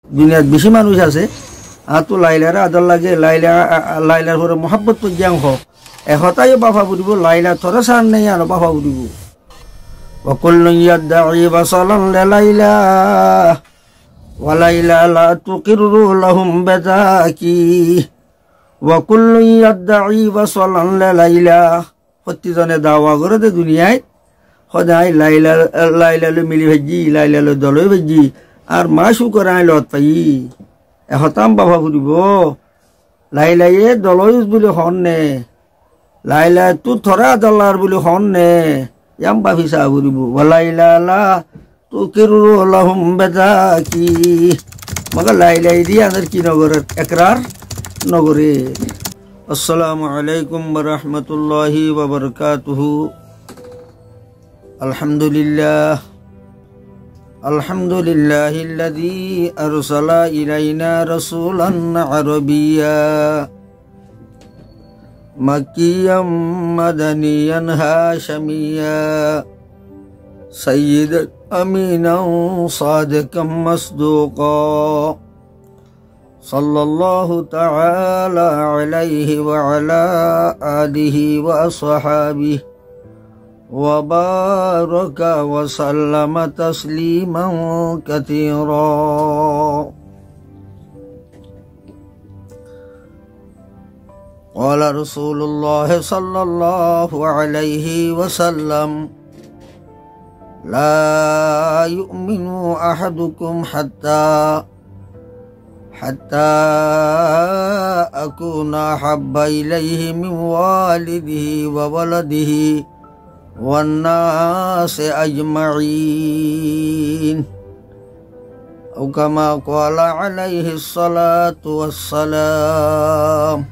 দুনিয়াত বেশি মানুষ আছে আর তো লাইলার আদর লাগে লাইলার পরে মহাব্বত পর্যাং হোক এহতাই বাফা বুড়িব লাইলা থরে সার নেই আর বাফা বুড়িব وكل يدعي وصلا لليلى وليلى لا تقر لهم بذاكي وكل يدعي وصلا لليلى প্রতিজনে দাওয়া করে দে দুনিয়ায় সদায় লাইলা মিলি ভাজি লাইলা দলই ভাজি আর মাসু করাই লত পাই এহতাম বাবা ফুরিব লাইলাইয়ে দলই বলে হন্নে লাইলা তু থরা দলার বলে হন্নে ইয়াম বাফিসা ফুরিব ওয়ালাইলা লা তুকিরু লাহুম বাযাকি মগা লাইলাই দি আনার কি নগরের একরার নগরে আসসালামু আলাইকুম ওয়া রাহমাতুল্লাহি ওয়া বারাকাতুহু আলহামদুলিল্লাহিল্লাযী আরসালা ইলাইনা রাসূলান আরাবিয়্যা মাক্কিয়াম মাদানিয়ান হাশমিয়্যা সাইয়্যিদান আমিনান সাদিকাম মাসদুকা সাল্লাল্লাহু তাআলা আলাইহি ওয়া আলা আলিহি ওয়া আসহাবিহি وبارك وسلم تسليما كثيرا قال رسول الله صلى الله عليه وسلم لا يؤمن أحدكم حتى أكون أحب إليه من والده وولده والناس أجمعين أو كما قال عليه الصلاة والسلام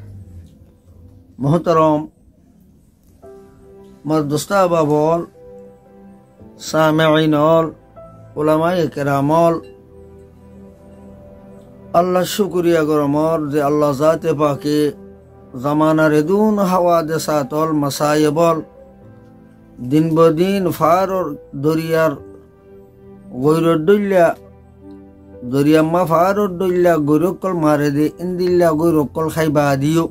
محترم مردستا بابول سامعين علماء کرامول اللہ شکریہ گرمور دے اللہ ذات پاکی زمانہ ردون حوادثات المصائبول দিন বদিন ফারর দরিয়ার গৈরর দইলা দরিয়াম্মা ফারর দইলা গৈরকল মারে দে ইন্দিল্লা গৈরকল খাইবা দিও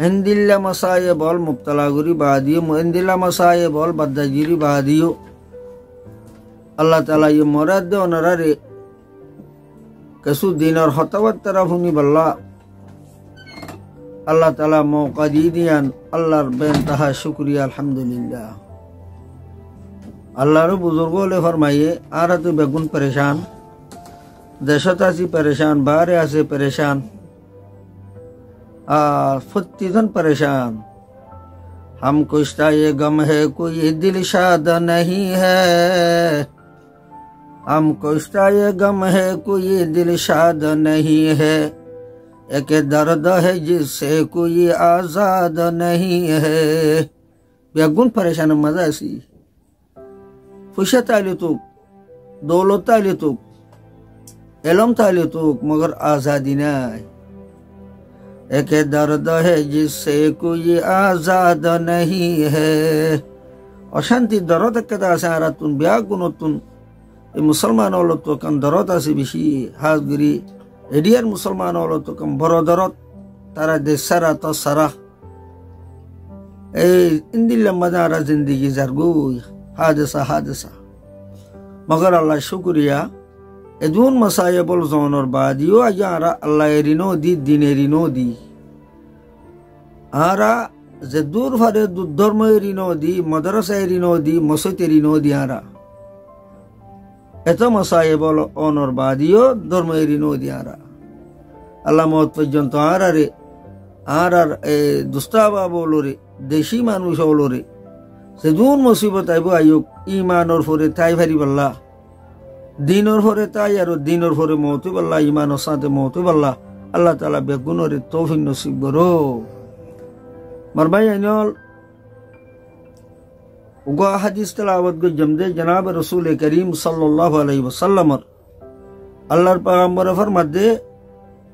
ইন্দিল্লা মাসায়ে বল মুবতলা গুরি বাদিও ইন্দিল্লা মাসায়ে বল বাদাজিরি বাদিও আল্লাহ তাআলা ই মুরাদ দে অনরারে কসু দিনর হতাওয়াত তারাফুনি বল্লা अल्लाह ताला मौका दी दियान अल्लाह बेनतहा शुक्रिया अल्हम्दुलिल्लाह अल्लाह रो बुजुर्गों ले फरमाइए आरा तो बेगुन परेशान दशता सी परेशान बारे आसे परेशान फुत्तीजन परेशान हमको इश्ता ये गम है कोई दिल शाद नहीं है हमको इश्ता ये गम है कोई दिल शाद नहीं है एक दर्द है जिससे कोई आजाद नहीं है बेगुन परेशान मजा सी फुशत आली तुक दौलत आली तुक इल्म आली तुक मगर आजादी नहीं एक दर्द है जिससे कोई आजाद नहीं है अशांति दर्द कदा सारा तुन ब्यागुनतुन मुसलमान वालों तो कन दर्द आसी बिशी हाजगिरी এডিয়ার মুসলমান হলো তো কম বড় দরদ তারা দেশ সারা তো সারা এই ইন্দিল্লা মাদারা জিন্দিগি জারগুই হাদেসা মগর আল্লাহ শুকরিয়া এদুন মাসায়েবল জোনর বাদিও আয়ারা আল্লাহ এরিনো দি দিনেরিনো দি আরা যে দূর ফারে ধর্ম এরিনো দি মাদ্রাসা এরিনো দি মসজিদ এরিনো দি আরা এত মাসায়েবল অনর বাদিও ধর্ম এরিনো দি আরা আল্লাহ মত পর্যন্ত আর দুস্তাবা বলরে দেশি মানুষ হলরে সেদুন মুসিবত আইব আয়ুক ইমানর ফরে তাই ভারি বল্লা দিনর ফরে তাই আর দিনর ফরে মৌতে বল্লা ইমানর সাথে মৌতে বল্লা আল্লাহ তাআলা বেগুনরে তৌফিক নসিব করো মারবাই আইনল उगा हदीस तलावत को जमदे जनाब रसूल करीम सल्लल्लाहु अलैहि वसल्लम अल्लाहर पैगंबर फरमाते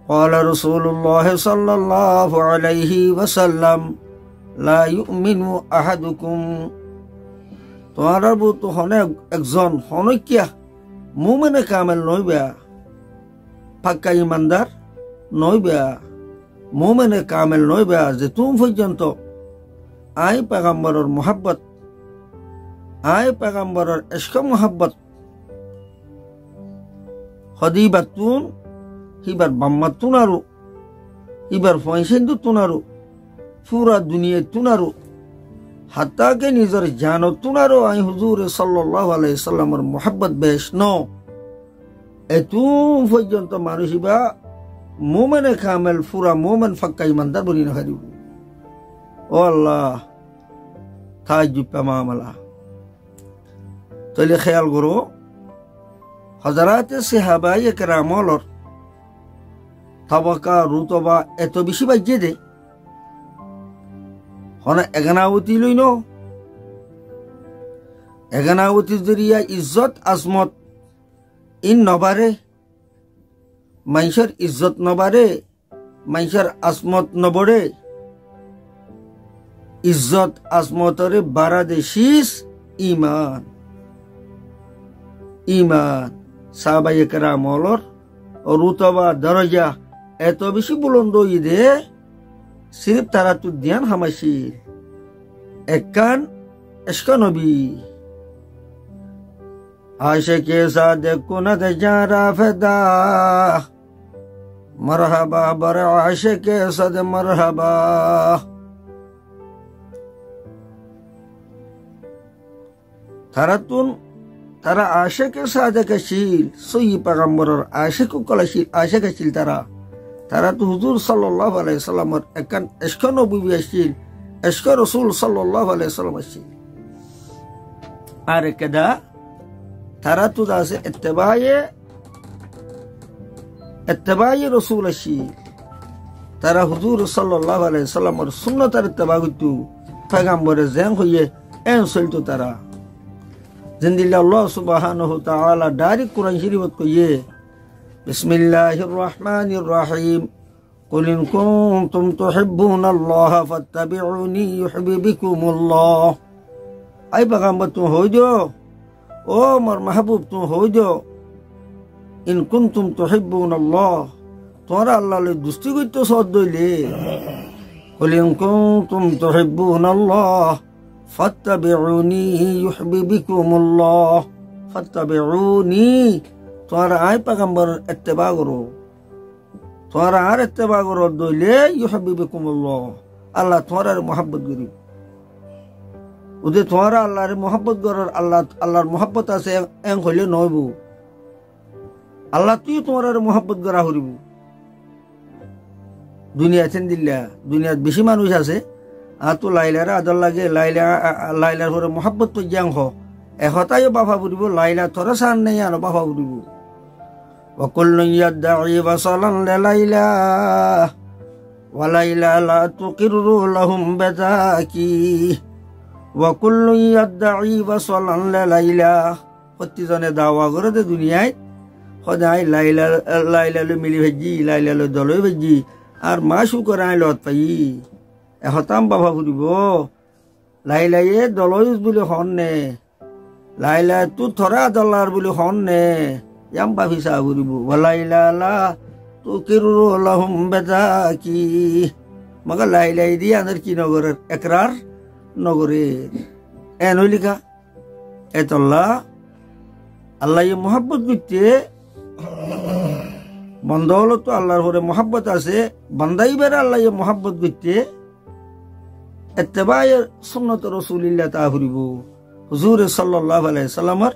قال رسول الله صلى الله عليه وسلم لا يؤمن احدكم তোমার বুত হনে একজন হনকিয়া মুমিনে কামেল নইবা পাক্কা ইমানদার নইবা মোমেনে কামেল নইবা যে তুমি পর্যন্ত আই পেগাম্বরের মোহাব্বত আই পেগাম্বরের এশক মোহাব্বত হদিবাতুন হিবার বাম্মাতুন আরো হিবার ফয়সেন্দু তুনারু পুরা দুনিয়া তুনারু হাত্তাকে নিজের জানো তুনারো আই হুজুর সাল্লাল্লাহু আলাইহি সাল্লামের মোহাব্বত বেশ ন এতু পর্যন্ত মানুষ ইবা মোমেনে কামেল পুরা মোমেন ফাক্কা ইমানদার বলি না হারিব ও আল্লাহ তাজ্জুব মামলা তাহলে খেয়াল করো হযরতে সাহাবায়ে কেরামর তাবাকা রুতবা এত বেশি বাজে দে হনা এগানাবতী লইন এগানাবতী জরিয়া ইজ্জত আজমত ইন নবারে মানুষের ইজ্জত নবারে মানুষের আজমত নবরে ইজ্জত আজমতরে বারাদেশিস ইমান ইমান সাহাবায়ে কেরামর রুতবা দরজা এত বেশি বুলন্দ ইদে সির্ফ তারা তু ধ্যান হামাশির একান এশকা নবী আশিকে সাদে কুনত জারা ফেদা মরহাবা বর আশিকে সাদ মরহাবা তারাতুন তারা আশিকে সাদে শিল সই পেগম্বরের আশিক কলশিল আশিকে শিল তারা তো হুজুর সাল্লাল্লাহু আলাইহি সাল্লামের একান এশক নবী আসিল এশক রাসূল সাল্লাল্লাহু আলাইহি সাল্লাম আসিল আর কেদা তারা তো দাসে ইত্তেবায়ে রাসূল আসিল তারা হুজুর সাল্লাল্লাহু আলাইহি সাল্লামের সুন্নতের ইত্তেবা করতো পেগম্বরের জেন হইয়ে এন চলতো তারা জিন্দিল্লাহ আল্লাহ সুবহানাহু ওয়া তাআলা ডাইরেক্ট কোরআন শরীফত কইয়ে বিসমিল্লাহির রহমানির রহিম কুল ইন কুনতুম তুহিব্বুনাল্লাহ ফাত্তাবিউনি ইউহিব্বুকুমুল্লাহ আই পেগম্বর তুমি হইজো ও মোর মাহবুব তুমি হইজো ইন কুনতুম তুহিব্বুনাল্লাহ তোমরা আল্লাহর দুস্তি করতে সদ দইলে কুল ইন কুনতুম তুহিব্বুনাল্লাহ ফাত্তাবিউনি ইউহিব্বুকুমুল্লাহ ফাত্তাবিউনি তোমরা আই পেগম্বর ইত্তেবা করো তোমরা আর ইত্তেবা করো দইলে ইউহিব্বুকুমুল্লাহ আল্লাহ তোমার মোহাব্বত করি ওদের তোমরা আল্লাহর মোহাব্বত করার আল্লাহর মোহাব্বত আছে এং হইলে নইব আল্লাহ তুই তোমার মোহাব্বত করা হরিব দুনিয়া আছেন দিল্লা দুনিয়াত বেশি মানুষ আছে আর তো লাইলারা আদর লাগে লাইলার পরে মোহাব্বত তো জ্যাং হ এহতাইও বাফা বুড়িব লাইলা তোরা সান নেই আর বাফা বুড়িব وكل يدعي وصلا لليلى وليلى لا تقر لهم بذاكي وكل يدعي وصلا لليلى প্রতিজনে দাওয়া করে দে দুনিয়ায় সদায় লাইলা মিলি ভেজি লাইলা দলই ভেজি আর মাসু করাই লত পাই এহতাম বাবা ফুরিব লাইলাইয়ে দলই বুলি হন্নে লাইলা তু থরা দলার বুলি হন্নে ইয়াম বাফিসা ফুরিব ওয়ালাইলা লা তুকিরু লাহুম বাযাকি মগা লাইলাই দি আনার কি নগরের একরার নগরের এন হইলিকা এতল্লা আল্লাহ মোহাব্বত করতে বন্ধ হলো তো আল্লাহর ঘরে মোহাব্বত আছে বান্দাই বেড়ে আল্লাহ মোহাব্বত করতে ইত্তেবায়ে সুন্নত রাসূলিল্লাহ তা ফুরিব হুজুর সাল্লাল্লাহু আলাইহি সাল্লামের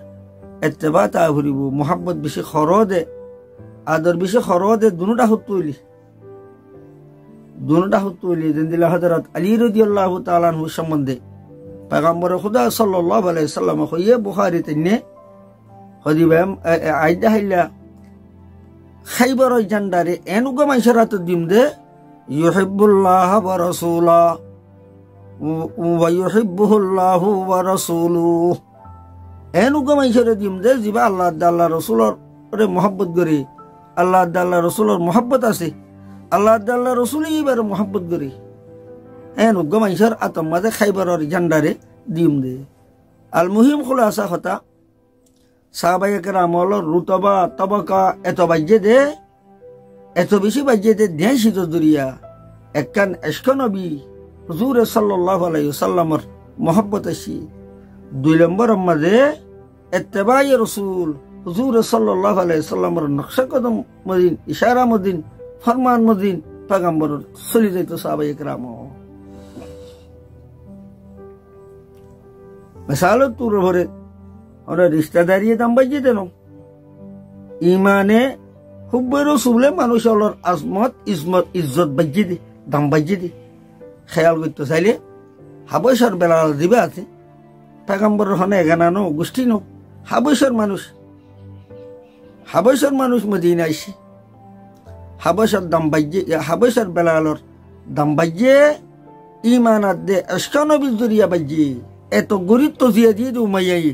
ইত্তেবা তা ফুরিব মোহাব্বত বেশি খরদে আদর বেশি খরদে দুনুটা হতুলি জিন্দিল্লাহ হযরত আলী রাদিয়াল্লাহু তাআলা আনহু সম্বন্ধে পয়গম্বর খুদা সাল্লাল্লাহু আলাইহি সাল্লাম কইয়ে বুখারীতে নে হদিবাম আইদা হাইলা খাইবার জান্ডারে এনুগা মাইশরাত দিম দে ইউহিব্বুল্লাহ ওয়া রাসূলা ওয়া ইউহিব্বুহুল্লাহু ওয়া রাসূলুহু এনুগা মাইশরে দিম দে জিবা আল্লাহ আল্লাহ রাসূলর রে মোহাব্বত করি আল্লাহ আল্লাহ রাসূলর মোহাব্বত আছে আল্লাহ আল্লাহ রাসূলই এবার মোহাব্বত করি এনুগা মাইশর আতমাদে খাইবার জান্ডারে দিম দে আল মুহিম খুলাসা কথা সাহাবায়ে কেরামর রুতবা তবকা এত বাজে দে এত বেশি বাজিয়ে দেয় শীত দরিয়া একখান এশক নবী হুজুর সাল্লাল্লাহু আলাইহি ওয়াসাল্লামর মোহব্বত আসি 2 নম্বর মাঝে ইত্তেবাই রাসূল হুজুর সাল্লাল্লাহু আলাইহি ওয়াসাল্লামর নকশা কদম মদিন ইশারা মদিন ফরমান মদিন পয়গম্বর চলি যাইতো সাহাবায়ে কেরাম মিসালত তুর ভরে ওরা রিশতাদারি দাম বাজিয়ে দেন ইমানে হুব্বে রাসূলে মানুষ হলোর আজমত ইজমত ইজ্জত বাজিয়ে দি দাম বাজিয়ে দি খেয়াল করতে চাইলে হাবশার বেলাল দিবে আছে পয়গম্বর হনে এগানানো গোষ্ঠী নো হাবশার মানুষ মদিনা আইসি হাবশার দাম বাজিয়ে হাবশার বেলালর দাম বাজিয়ে ইমানাত দে আশকা নবী জরিয়া বাজিয়ে এত গরিব তজিয়া দিয়ে দে উমাইয়াই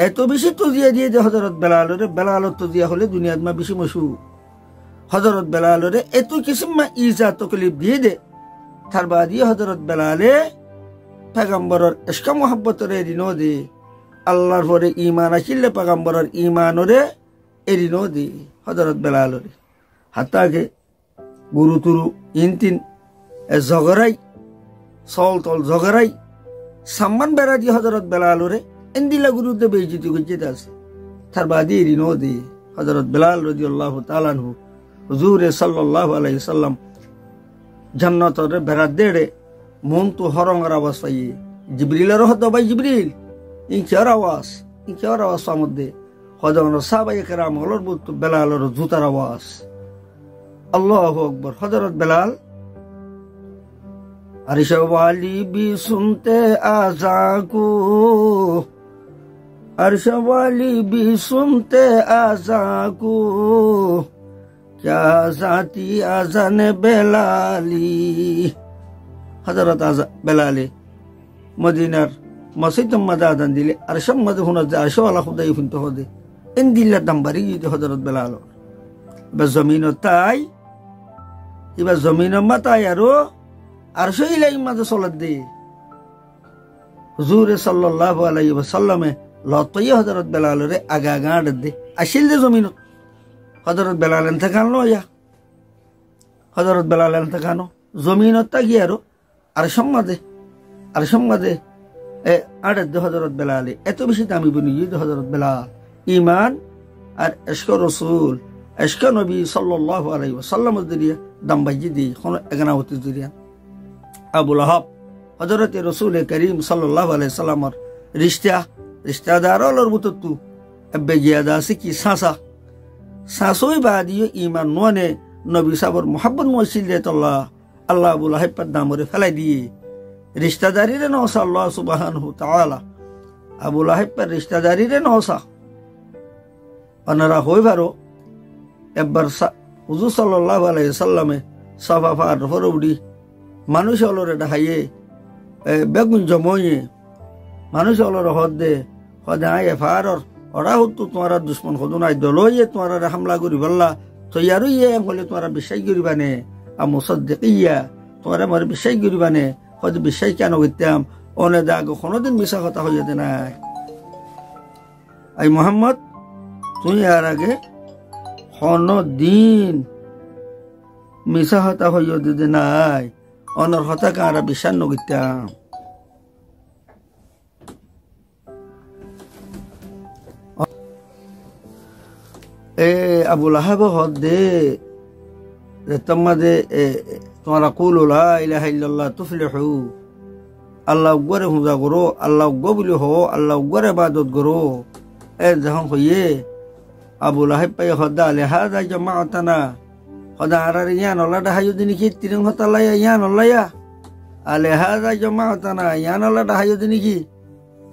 এত বেশি তজিয়া দিয়ে দে হযরত বেলালর তজিয়া হলে দুনিয়াত মা বেশি মশহুর হযরত বেলালরে এত কিসম মা ইজা তকলিফ দিয়ে দে তার বাদিয়ে হযরত বেলালে পয়গম্বরর ইশকা মুহাব্বতরে এরিনো দে আল্লাহর পরে ঈমান আছিলে পয়গম্বরর ঈমানরে এরিনো দে হযরত বেলালরে হাতাকে গুরুতুরু ইনতিন জগরাই সলতল জগরাই সম্মান বেড়া দিয়ে হযরত বেলালরে এন্দিলা গুরুতে বেইজ্জতি করতে আছে তার বাদিয়ে এরিনো দে হযরত বেলাল রাদিয়াল্লাহু তাআলা আনহু হুজুর সাল্লাল্লাহু আলাইহি ওয়াসাল্লাম জান্নাতরে বেড়া দেড়ে মন তো হরঙ্গর আওয়াজ পাইয়ে জিবরিলের হতো ভাই জিবরিল ইন কি আওয়াজ মধ্যে হযরত সাহাবায়ে কেরাম হলর বুত বেলালর জুতার আওয়াজ আল্লাহু আকবার হযরত বেলাল আরশ ওয়ালি भी सुनते आज़ान को अर्श वाली भी सुनते आज़ान को क्या जाती आज़ान बेलाली हजरत बेलाले मदीनार मस्जिद मद आदान दिले अरशम मद हुना अर्श वाला खुदाई फुनते हो दे इन दिल्ला दंबरी दे हजरत बेलाल बस जमीन ताई इबा जमीन मताई आरो अर्श इलाई मद सलत दे हुजूर सल्लल्लाहु अलैहि वसल्लम लतई हजरत बेलाल रे आगा गाड़ दे अशिल दे जमीन हजरत बेलाल इंतकाल लो या हजरत बेलाल इंतकानो जमीन तागी आरो अरशम मदे ए आड़े दे हजरत बेलाले एत बेशी दामी बनी दे हजरत बेलाल ईमान और इश्क रसूल इश्क नबी सल्लल्लाहु अलैहि वसल्लम दरिया दम बाजी दी खन एगना होती दरिया अबू लहब हजरत रसूल करीम सल्लल्लाहु अलैहि वसल्लम रिश्तेदार और बुततु अब्बे जियादा से की सासोई बादियो ईमान नोने नबी साबर मोहब्बत मुसिल दे तल्ला अल्लाह अबू लहब पर दामरे फैला दिए रिश्तेदारी रे नौसा अल्लाह सुब्हानहु तआला अबू लहब पर रिश्तेदारी रे नौसा अनरा होय बारो एबर हुजूर सल्लल्लाहु अलैहि वसल्लम सफा फार फरउडी মানুষ হলরে ডাহাইয়ে বেগুন জময়ে মানুষ হলর হদে হদায় ফারর ওরা হতো তোমার দুশ্মন হদু নাই দলইয়ে তোমার হামলা করি বললা তো ইয়ারু ইয়ে বলে তোমার বিশ্বাস করিবানে আর মুসাদ্দিকিয়া তোমার আমার বিশ্বাস করিবানে হয়তো বিশ্বাস কেন করতাম অনে দাগ কোনোদিন মিশা কথা হইতে নাই আই মোহাম্মদ তুই আর আগে কোনোদিন মিশা কথা হইতে নাই অনর হতা কারা বিশ্বাস নগিতাম এ আবু লাহাব হদে তোমাদে তোমারা কুলু লা ইলাহা ইল্লাল্লাহ তুফলিহু আল্লাহ গরে হুজা করো আল্লাহ গবলি হো আল্লাহ গরে ইবাদত করো এ যখন হইয়ে আবু লাহাব পাই হদা লিহাযা জামাআতানা হদা আরার ইয়ান আল্লাহ ডাহায়ু দিনি কি তিরিং হতালায়া ইয়ান আল্লাহয়া লিহাযা জামাআতানা ইয়ান আল্লাহ ডাহায়ু দিনি কি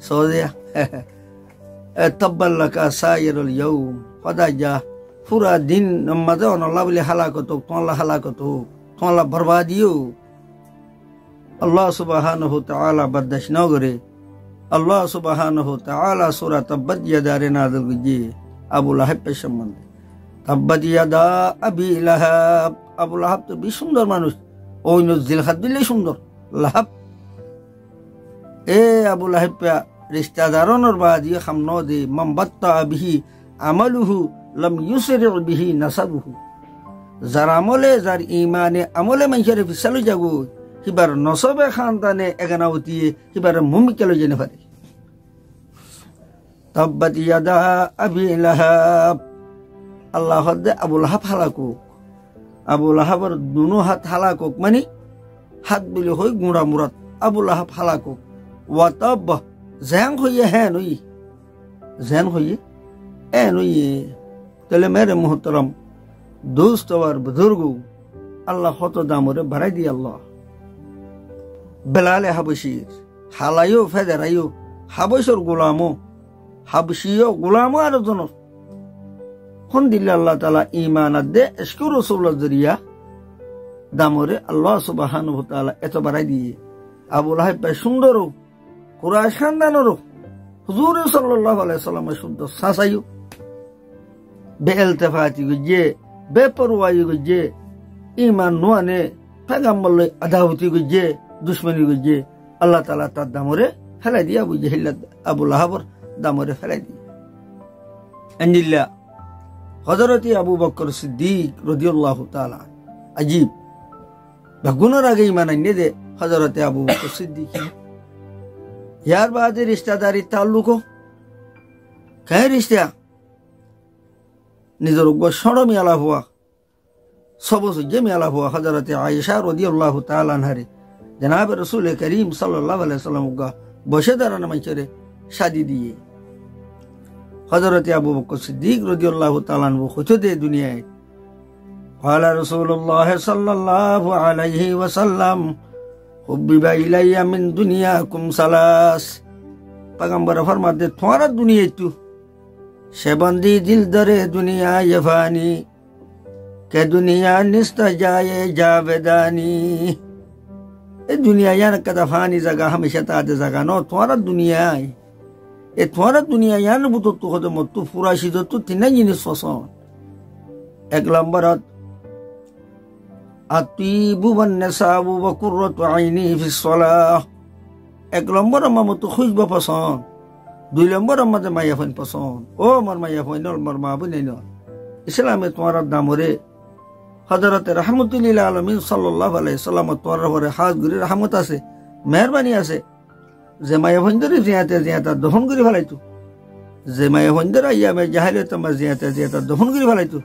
সোদিয়া তাব্বালাকা সাইরুল ইয়াউম হদা যা পুরা দিন নমাজে আল্লাহ বলে হালাকত তোলা হালাকত তোলা বরবাদিও আল্লাহ সুবহানাহু তাআলা বরদাশত না করে আল্লাহ সুবহানাহু তাআলা সূরা তাব্বাত ইয়াদারে নাযিল করেছে আবু লাহাব এর সম্বন্ধে তাব্বাত ইয়াদা আবি লাহাব আবু লাহাব তো বেশ সুন্দর মানুষ ওই নজিল হাত দিলে সুন্দর লাহাব এ আবু লাহাব রিশতাদারনর বাদিয়ে খামনো দে মামবাত্তা বিহি আমালুহু লম ইউসরি বিহি নাসাবুহু যার আমলে যার ইমানে আমলে মানুষের পিছালো যাগো সিবার নসবে খানদানে এগানা উঠিয়ে সিবার মুমিকালো জেনে পারে তাব্বাত ইয়াদা আবি লাহাব আল্লাহ হদ্দে আবু লাহাব হালাকুক আবু লাহাবর দুনো হাত হালাকুক মানে হাত বলে হই গুঁড়া মুরাত আবু লাহাব হালাকুক ওয়াতাব জ্যাং হইয়ে হ্যাঁ নই জ্যাং হইয়ে এ নই তাহলে মেরে মোহতরম दोस्त और बुजुर्ग अल्लाह हत दामरे बढ़ाई दी अल्लाह बेलाले हबशीर हालायो फेदरायो हबशर गुलामो हबशियो गुलामो आरो जनो हुन दिल्ला अल्लाह ताला ईमान दे इश्क रसूल जरिया दामरे अल्लाह सुब्हानाहु व तआला एत बढ़ाई दिए अबू लहब पे सुंदरो कुराश खानदानरो हुजूर सल्लल्लाहु अलैहि वसल्लम शुद्ध सासायो बेइल्तिफाती जे बेपरवाही गुजे ईमान नुआने पैगंबर अदावती गुजे दुश्मनी गुजे अल्लाह ताला ता दामरे फैला दिया अबू जहल अबू लहब दामरे फैला दिया अंजिल्ला हजरत अबू बकर सिद्दीक रदियल्लाहु ताला अजीब भगुनर आगे ईमान अन्य दे हजरत अबू बकर सिद्दीक यार बाद रिश्तेदारी ताल्लुक क्या रिश्ता निजर सड़ मियाला हुआ सब सुजे मियाला हुआ हजरत आयशा रदियल्लाहु ताला अन्हारे जनाब रसूल करीम सल्लल्लाहु अलैहि वसल्लम का बशेदारा मंचरे शादी दिए हजरत अबू बकर सिद्दीक रदियल्लाहु ताला अन्हु खुद दे दुनिया قال رسول الله صلى الله عليه وسلم حبب इलैय من दुनियाकुम सलास पैगंबर फरमाते तुम्हारा दुनिया तू शेबंदी दिल दरे दुनिया यफानी के दुनिया निस्त जाए जावेदानी ए दुनिया यान कदफानी जगह हमेशा तादे जगह नो तुम्हारा दुनिया है ए तुम्हारा दुनिया यान बुतो तू खुद मत फुराशी तो तू तीन जिनिस फसन एक लंबरत अतीबु वन नसाबु व कुर्रतु आइनी फि सलाह एक लंबर मत खुशब पसंद दुई नम्बर मध्य माया फैन पसंद ओ मर माया फैन मर मा बने न इस्लामे तुम्हारा दामरे हजरत रहमतुल्लिल आलमीन सल्लल्लाहु अलैहि वसल्लम तुम्हारा वरे हाथ गुरी रहमत আছে मेहरबानी আছে যে মায়া ফैन দরে জিয়াতে জিয়াতা দফন করে ফেলাইতো যে মায়া ফैन দরে ইয়ামে জাহিলিয়ত মা জিয়াতে জিয়াতা দফন করে ফেলাইতো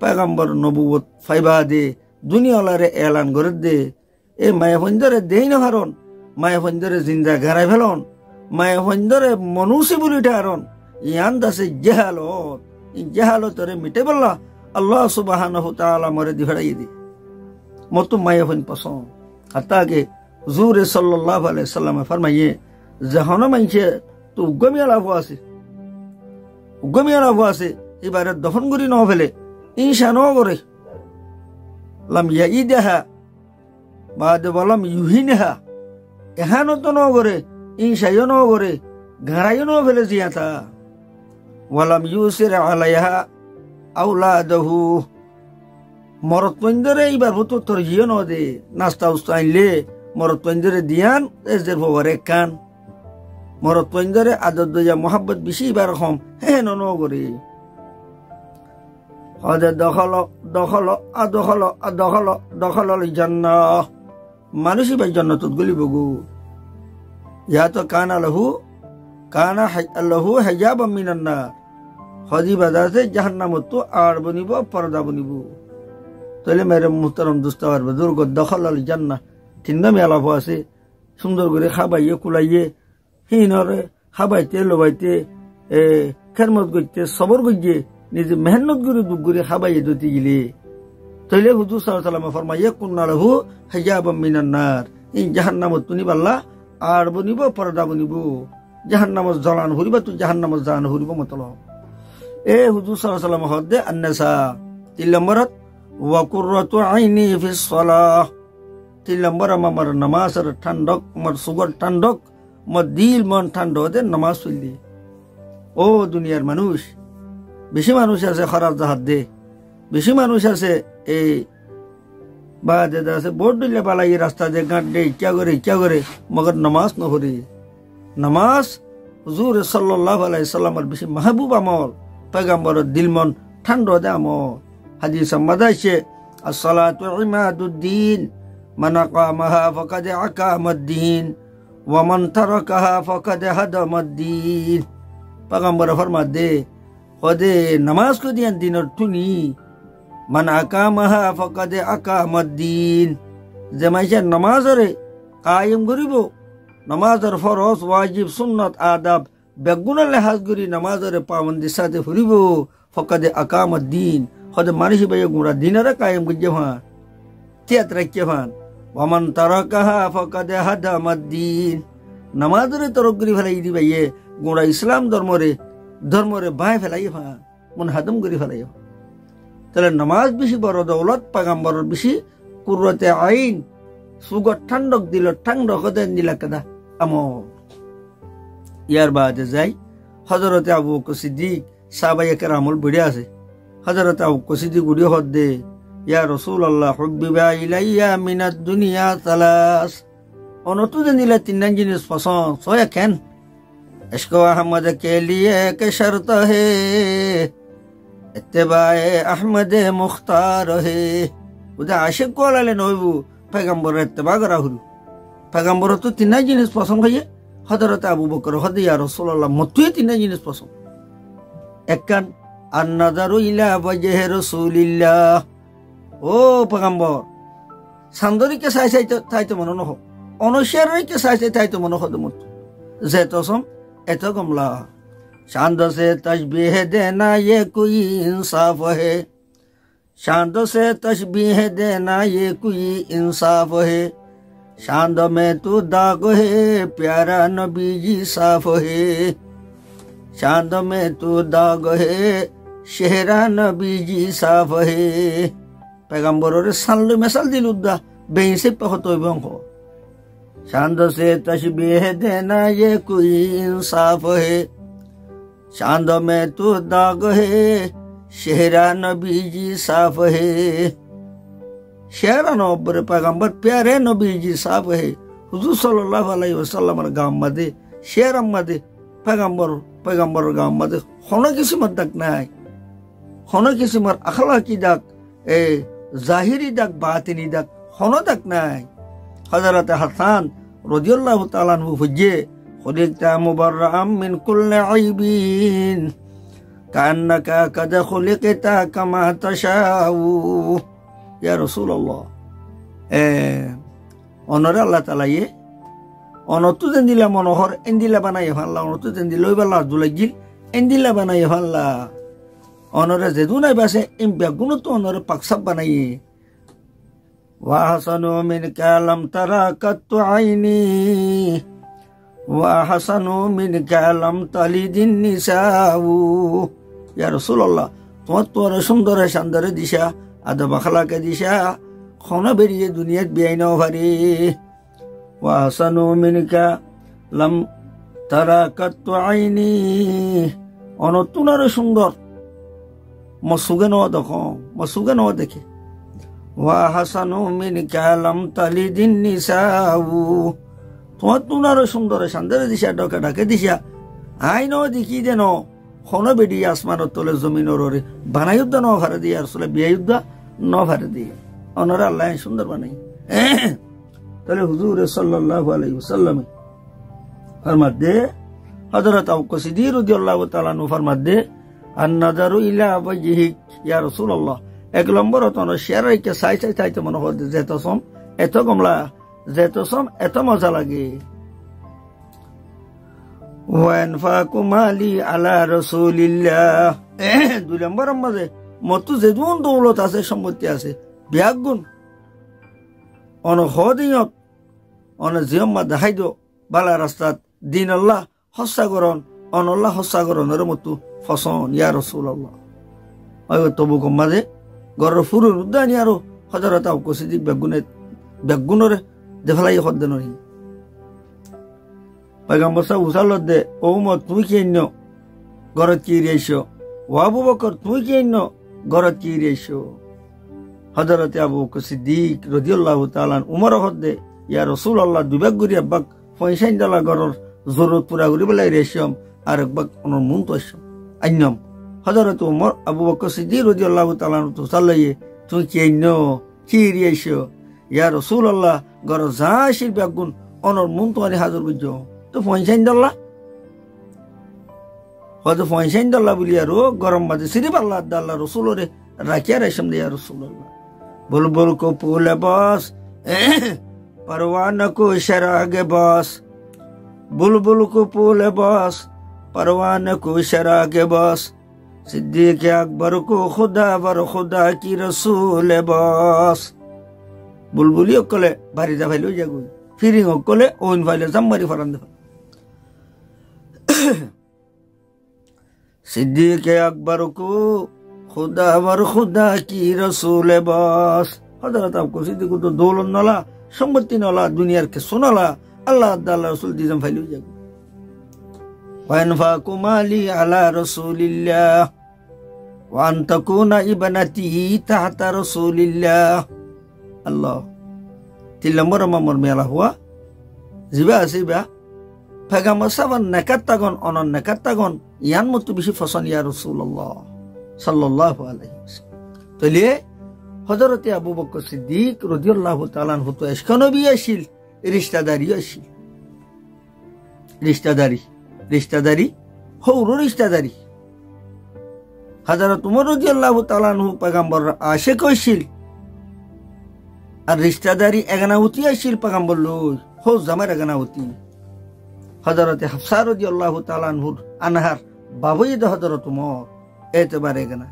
পয়গম্বর নবুয়ত ফাইবা দে দুনিয়ালারে এলান করে দে এ মায়া ফैन দরে দেই না কারণ মায়া ফैन দরে জিন্দা ঘরাই ফেলন माया फंदरे मनुष्य बुली ठारन यान दसे जहालत जहालत रे मिटे बल्ला अल्लाह सुब्हानाहु ताला मरे दिहड़ाई दे मत माया फन पसंद हत्ता के हुजूर सल्लल्लाहु अलैहि वसल्लम फरमाइए जहान मानछे तो उगमियाला हुआ से इबारे दफन गुरी न फेले इंशा न करे लम याइदहा बाद वलम युहिनहा एहानो तो न करे इंशायो न करे घरायो न फेले जियाता वलम युसिर अलैहा औलादहु मरत पंदरे इबार भतो तरजियो न दे नास्ता उस्ताइले मरत पंदरे दियान एजर फवरे कान मरत पंदरे आदत दया मोहब्बत बिशी इबार खम हे न करे हदे दखल जन्नह मानुष इबार जन्नतत गलिबगु या तो काना लहू हिजाबम मिनन नार हदी बाजार से जहन्नम तो आड़ बनिबो पर्दा बनिबो तले मेरे मुहतरम दोस्तार बुजुर्ग दखल अल जन्नह तिन्ना मेला हुआसे सुंदर करे खाबाइए कुलाइए हिनरे खाबाइते लोबाइते ए खरमत गइते सबर गइए निजे मेहनत करे दुख करे खाबाइए दोती गिले तले हुजूर सल्लल्लाहु अलैहि वसल्लम फरमाइए कुन्ना लहू हिजाबम मिनन नार इन जहन्नम तुनि बल्ला आड़ बनिबो पर्दा बनिबो जहन्नम जलान हुरिबा तू जहन्नम जान हुरिबो मतलब ए हुजूर सल्लल्लाहु अलैहि वसल्लम हदे अन्नसा तीन नंबरत व कुर्रतु आइनी फि सलाह तीन नंबर मर नमाज ठंडक मर सुगर ठंडक मर दिल मन ठंड दे नमाज पढ़ली ओ दुनियार मानुष बेशी मानुष আছে খারাপ জাহাত দে বেশি মানুষ আছে এই बादे दासे बोर्ड दिले बाला ये रास्ता दे गांड दे क्या करे मगर नमाज न हो रही नमाज हुजूर सल्लल्लाहु अलैहि वसल्लम बिशी महबूब अमल पैगंबर दिल मन ठंडो दे अमल हदीस मदाशे الصلاة عماد الدين من أقامها فقد أقام الدين ومن تركها فقد هدم الدين पैगंबर फरमाते खुदे नमाज को दिया दिन और तुनी मन अकामहा फकद अकामद्दीन जमाइशा नमाज रे कायम करिबो नमाज और फरज वाजिब सुन्नत आदाब बेगुना लिहाज करी नमाज रे पाबंदी साथे फरिबो फकद अकामद्दीन खुद मानिश बे गुरा दिन रे कायम गजहा तियत रखवान वमन तरकहा फकद हदमद्दीन नमाज रे तरगरी फलाई दी भाई गुड़ा इस्लाम धर्म रे बाय फैलाई मन हदम करी फैलाई তাহলে নামাজ বেশি বড় দৌলত पैगंबर বেশি কুররাতে আইন সুগ ঠান্ডক দিল ঠান্ডক দেন দিলা কাদা আমল ইয়ার বাদে যাই হযরত আবু বকর সিদ্দিক সাহাবায়ে কেরামুল বড়ি আছে হযরত আবু বকর সিদ্দিক গুড়ি হদে ইয়া রাসূলুল্লাহ হুব্বিবা ইলাইয়া মিনাদ দুনিয়া সালাস অনতু দেন দিলা তিন জিনিস পছন্দ সয়া কেন इश्क अहमद के लिए एक शर्त है इत्तिबाए अहमद मुख्तार है उदा आशिक को लाले नोबू पैगंबर इत्तिबा करा हुलु पैगंबर तो तीन जिनिस पसंद है हजरत अबू बकर हद या रसूलुल्लाह मत्तु तीन जिनिस पसंद एकन अन्नजरु इला वजह रसूलिल्लाह ओ पैगंबर सांदरी के साइ साइ ताइतो मनो न हो अनुशरी के साइ साइ ताइतो मनो हो दमत जेतोसम एतो गमला शांद से तशबीह देना ये कोई इंसाफ है शांद से तशबीह देना ये कोई इंसाफ है शांद में तू दाग है प्यारा नबी जी साफ है शांद में तू दाग है शेरा नबी जी साफ है पैगंबर रे साल मिसाल दिलुद्दा बेइसे पहतो बंको शांद से तशबीह देना ये कोई इंसाफ है शांद में तो दाग है शेरा नबी जी साफ है शेरा नबर पैगंबर प्यारे नबी जी साफ है हुजूर सल्लल्लाहु अलैहि वसल्लम गाम मदे शेरा मदे पैगंबर गाम मदे होना किसी मत तक ना है होना किसी मर अखलाकी दाग ए जाहिरी दाग बातिनी दाग होना तक ना है हजरत हसन रदियल्लाहु ताआला अन्हु फजे खुलिकता मुबर्रअम मिन कुल्लि ऐबिन कान्नका कद खुलिकता कमा तशाउ या रसूलुल्लाह ओनरे अल्लाह ताआला ये ओनतु जंदिला मनोहर इंदिला बनाय हल्ला ओनतु जंदिला लइबाला दुलागिल इंदिला बनाय हल्ला ओनरे जेदुनाय बासे इम्बिया गुणतु ओनरे पाकसाब बनाय वहसनु मिनक लम तरा कत्तु आइनी वहसनु मिनक लम तलिदिन निसाउ या रसूलुल्लाह তোমার সুন্দর শানদার দিশা আদব আখলাকে দিশা খনা বেরিয়ে দুনিয়াত বিয়াইনাও পারে ওয়াহসানু মিনকা লাম তারা কাত্তু আইনি অনতুনার সুন্দর মসুগে ন দেখে ওয়াহসানু মিনকা লাম তালিদিন নিসাউ তোমার সুন্দর শানদার দিশা ডকা ডাকে দিশা আইন দেখি দেন খনো বেডি আসমানত তলে জমিনের ওরে বানায়ুদ্ধ ন ভারে দিয়ে আসলে বিয়ায়ুদ্ধ ন ভারে দিয়ে ওনারা আল্লাহ সুন্দর বানাই তাহলে হুজুর সাল্লাল্লাহু আলাইহি ওয়াসাল্লাম ফরমাতে হযরত আবু বকর সিদ্দিক রাদিয়াল্লাহু তাআলা আনহু ফরমাতে আন-নাযারু ইলা ওয়াজহিক ইয়া রাসূলুল্লাহ এক নম্বর তন শেয়ারাই কে সাই তাইতে মনে হয় যেতসম এত কমলা যেতসম এত মজা লাগে ওয়ানফাকু মালি আলা রাসূলিল্লাহ দুই নম্বর মাঝে মত যেদুন দৌলত আছে সম্পত্তি আছে বিয়াগুন অন হদিয়ত অন জিয়ম্মা দেখাইদ বালা রাস্তাত দিন আল্লাহ হস্সাগরণ অন আল্লাহ হস্সাগরণের মতো ফসন ইয়া রাসূলুল্লাহ ওই তবু মাঝে গর ফুরুর উদ্যানি আরো হযরত আবু বকর সিদ্দিক বেগুনরে দেফলাই হদ্দে নহি पैगंबर साहब उसालत दे ओमत तुई केन्नो गरत की रेशो व अबू बकर तुई केन्नो गरत की रेशो हजरत अबू बकर सिद्दीक रदियल्लाहु ताआला उमर हदे या रासूलुल्लाह दुबक गुरी अब्बाक फैसाइन दला गरर जरूरत पूरा गुरी बलाई रेशम আর একবার ওনার মন তো আইনাম হযরত উমর আবু বকর সিদ্দিক রাদিয়াল্লাহু তাআলা তো সাল্লায়ে তুই কি রিয়েছো ইয়া রাসূলুল্লাহ গর জাশির বেগুন অনর মন তো আনি হাজর বুঝছো তো পয়সাইন দল্লা হয়তো পয়সাইন দল্লা বলি আরো গরম বাজে সিরি পাল্লা আল্লাহ রসুলরে রাখিয়া রেশম দিয়া রাসূলুল্লাহ বুলবুল को फूल बस परवाना को शरागे बस बुलबुल को फूल बस परवाना को शरागे बस सिद्दीक अकबर को खुदा वर खुदा की रसूल बस बुलबुली अकले भारी दा भाईलो जागो फिरिंग अकले ओइन भाईले जम्मारी फरंदे सिद्दीक अकबर को खुदा वर खुदा की रसूल बस हजरत आपको सिद्दीक तो दौलत नला सम्पत्ति नला दुनियार के सुनला अल्लाह ताला रसूल दिजम भाईलो जागो वअनफाकु माली अला रसूलिल्लाह وأن تكون ابنتي تحت رسول الله الله تلمر ممر ميلا هو زبا فغما سبن نكتغون اون نكتغون يان متو بشي فصن يا رسول الله صلى الله عليه وسلم تلي حضرت ابو بکر صدیق رضی اللہ تعالی عنہ تو عشق نبی اشیل رشتہ داری হৌর রিশতাদারি হযরত উমর রাদিয়াল্লাহু তাআলা আনহু পয়গম্বর আশিক হইছিল আর রিশতাদারি এগনাউতি আসিল পয়গম্বর লই হো জামার এগনাউতি হযরত হাফসা রাদিয়াল্লাহু তাআলা আনহার বাবুই দ হযরত উমর এতবারে এগনা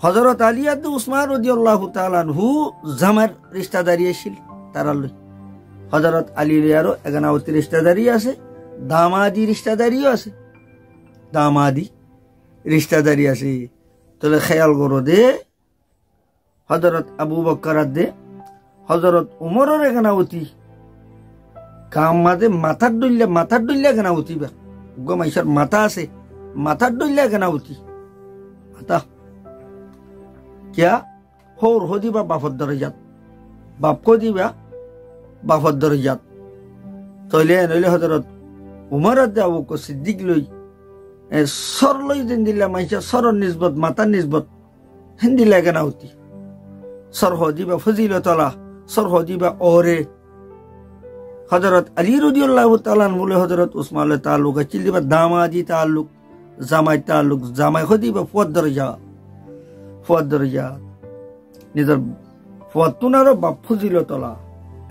হযরত আলী আদ উসমান রাদিয়াল্লাহু তাআলা আনহু জামার রিশতাদারি আসিল তারা লই হযরত আলী এরও এগনাউতি রিশতাদারি আছে দামাদি রিশতাদারিও আছে দামাদি রিশতাদারি আছে তলে খেয়াল করো দে হযরত আবু বকর দে হযরত উমরের এগনাউতি কামাদে মাথার ডুল্লা এগনাউতি বা গমাইশার মাথা আছে মাথার ডুল্লা এগনাউতি মাথা কিয়া হোর হদিবা বাফর দরজাত বাপ কো দিবা বাফর দরজাত তলে নইলে হযরত উমর দে আবু বকর সিদ্দিক লই সর লই দিন দিলা মাইশা সরর নিসবত মাতার নিসবত হিন্দি এগনাউতি সর হদিবা ফজিলতলা সর হদিবা ওরে হযরত আলী রাদিয়াল্লাহু তাআলা আনহু হযরত উসমান তাআল্লুক চিলদিবা দামাদি তাআল্লুক জামাই হদিবা ফুয়াদ দরজা নিজের ফুয়াতুনার বাপ ফজিলতলা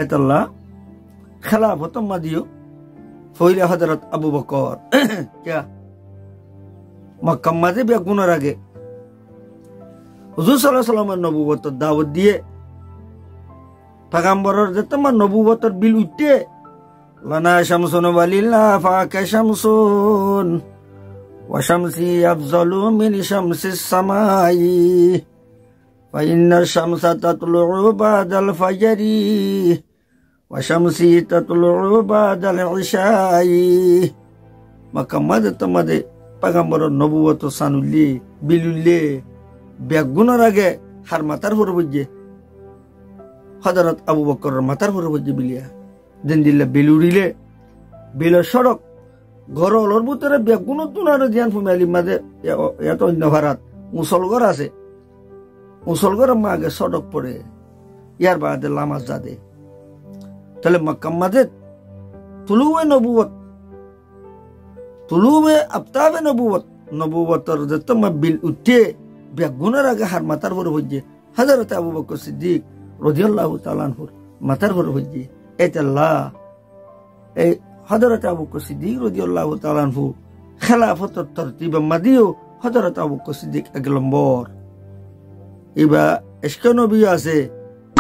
এতাল্লাহ খেলাফত মাদিও ফইলে হযরত আবু বকর কিয়া মক্কা মাঝে বেগুনের আগে হুজুর সাল্লাল্লাহু আলাইহি ওয়াসাল্লামের নবুয়তের দাওয়াত দিয়ে পয়গম্বরের যে তোমার নবুয়তের বিল উঠে লানা শামসুন ওয়ালিল্লাহ ফাকা শামসুন ওয়া শামসি আফজালু মিন শামসিস সামাই ফা ইন্নাশ শামসা তাতলুউ বাদাল ফাজরি ওয়া শামসি তাতলুউ বাদাল ইশাই মক্কা মাঝে তোমাদের পয়গম্বরের নবুয়ত সানুল্লি বিলুল্লি বেগুনের আগে হার মাতার হর বুঝে হযরত আবু বকরের মাতার হর বুঝে বিলিয়া দিন দিল্লা বিলুরিলে বিলের সড়ক ঘরর ভিতরে বেগুন তুনার ধ্যান ফুমালি মাঝে এত অন্য ভারাত মুসলগর আছে মুসলগর মাগে সড়ক পড়ে ইয়ার বাদে লামাজ যাদে তাহলে মক্কা মাঝে তুলুয়ে নবুয়ত তুলুবে আফতাবে নবুয়তর যে তোমার বিল উঠে বেগুনের আগে হার মাতার ভর হইছে হযরত আবু বকর সিদ্দিক রাদিয়াল্লাহু তাআলা আনহুর মাতার ভর হইছে এতাল্লাহ এই হযরত আবু বকর সিদ্দিক রাদিয়াল্লাহু তাআলা আনহু খেলাফতের তরতিব মাদিও হযরত আবু বকর সিদ্দিক এক নম্বর ইবা ইশক নবী আছে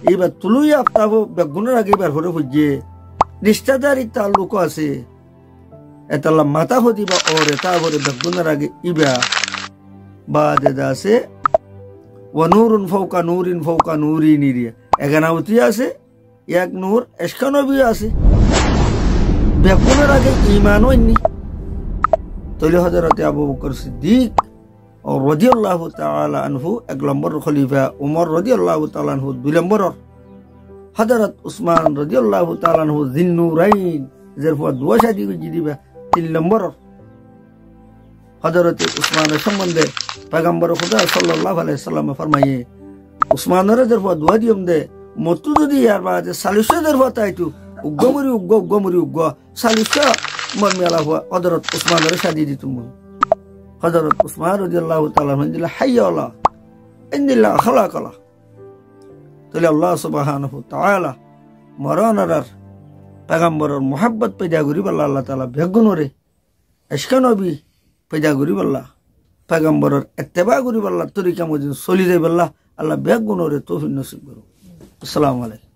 ইবা তুলুই আফতাব বেগুনের আগে বার ভর হইছে রিশতাদারি তাল্লুক আছে এতাল্লাহ মাতা হদিবা ওরে তারপরে বেগুনের আগে ইবা বাদে দাসে ওয়া নূরুন ফাওকা নূরিন রিয়া এগানাউতি আছে এক নূর ইশক নবী আছে বেগুনের আগে ঈমান হয়নি তলে হযরত আবু বকর সিদ্দিক রাদিয়াল্লাহু তাআলা আনহু এক নম্বর খলিফা উমর রাদিয়াল্লাহু তাআলা আনহু দুই নম্বর হযরত উসমান রাদিয়াল্লাহু তাআলা আনহু জিন্নুরাইন জরফা দুয়া শাদি দিবা তিন নম্বর হযরত উসমানের সম্বন্ধে পয়গম্বর খুদা সাল্লাল্লাহু আলাইহি সাল্লাম ফরমায়ে উসমানের দরফা দোয়া দিয়ম দে মতু যদি ইয়ার বাদে সালিশ দরফা তাইতু উগ্গমরি উগ্গ সালিশ মন মেলা হওয়া হযরত উসমানের শাদি দিতুম হযরত উসমান রাদিয়াল্লাহু তাআলা দিলা হাইয়া আল্লাহ ইন্নাল্লাহ খালাকালা তাহলে আল্লাহ সুবহানাহু তাআলা মরণার পেগম্বরের মোহাব্বত পয়দা করি বল্লা আল্লাহ তাআলা বেগুনরে ইশকা নবী পয়দা করি বল্লা পেগম্বরের ইত্তেবা করি বল্লা তরিকা মজিদ চলি যাই বল্লা আল্লাহ বেগুনরে তৌফিক নসিব করো। আসসালামু আলাইকুম।